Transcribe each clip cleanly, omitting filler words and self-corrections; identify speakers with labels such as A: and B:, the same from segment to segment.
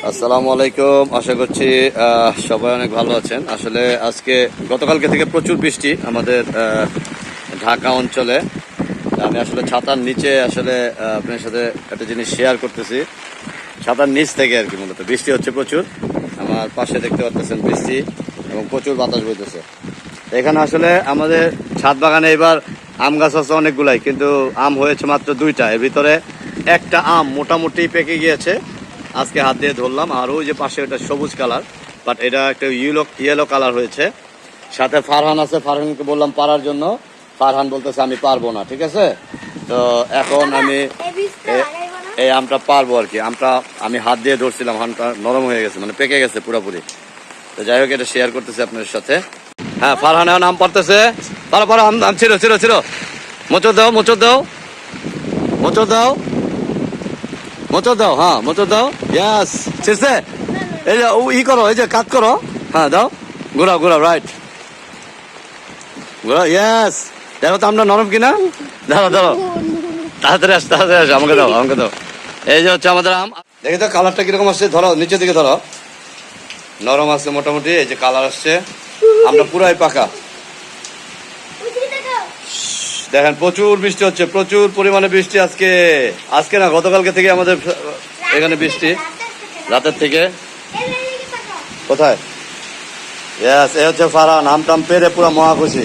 A: আসসালামু আলাইকুম। আশা করছি সবাই অনেক ভালো আছেন। আসলে আজকে গতকালকে থেকে প্রচুর বৃষ্টি আমাদের ঢাকা অঞ্চলে। আমি আসলে ছাতার নিচে আসলে আপনার সাথে একটা জিনিস শেয়ার করতেছি। ছাতার নিচ থেকে আর কি, মূলত বৃষ্টি হচ্ছে প্রচুর। আমার পাশে দেখতে পাচ্ছেন বৃষ্টি এবং প্রচুর বাতাস বইতেছে। এখানে আসলে আমাদের ছাদ বাগানে এবার আম গাছ আছে অনেকগুলাই, কিন্তু আম হয়েছে মাত্র 2টা। এর ভিতরে একটা আম মোটামুটি পেকে গিয়েছে, আজকে হাত দিয়ে ধরলাম। আর ওই যে পাশে ওটা সবুজ কালার, বাট এটা একটা ইয়েলো কালার হয়েছে। সাথে ফারহান আছে, ফারহানকে বললাম পারার জন্য, ফারহান বলতেছে আমি পারবো না। ঠিক আছে, তো এখন আমি এই আমটা পারবো আর কি। আমটা আমি হাত দিয়ে ধরছিলাম, আমটা নরম হয়ে গেছে, মানে পেকে গেছে পুরোপুরি। তো যাই হোক, এটা শেয়ার করতেছি আপনাদের সাথে। হ্যাঁ, ফারহান এখন আম পারতেছে। পারো পারো, আম ছিল ছিল ছিল। মোচড় দাও, মোচড় দাও, মোচড় দাও, মোচড় দাও। হ্যাঁ, মোচড় দাও। ইয়াস, ছিড়ছে। এই যে ই করো, এই যে কাট করো। হ্যাঁ দাও, ঘোরাও ঘোরাও, রাইট ঘোরাও। ইয়াস, দেখো তো আমরা নরম কিনা। দাও দাও, তাড়াতাড়ি আস, তাড়াতাড়ি আস, আমাকে দাও, আমাকে দাও। এই যে হচ্ছে আমাদের আম। দেখি তো কালারটা কিরকম আসছে। ধরো, নিচের দিকে ধরো। নরম আছে মোটামুটি, এই যে কালার আসছে। আমরা পুরাই পাকা। দেখেন প্রচুর বৃষ্টি হচ্ছে, প্রচুর পরিমাণে বৃষ্টি আজকে। আজকে না, গতকালকে থেকে আমাদের এখানে বৃষ্টি, রাতের থেকে। কোথায়? ইয়েস, এ হচ্ছে ফারহান। আম টাম পেরে পুরো মহা খুশি।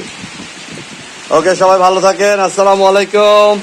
A: ওকে, সবাই ভালো থাকেন। আসসালামু আলাইকুম।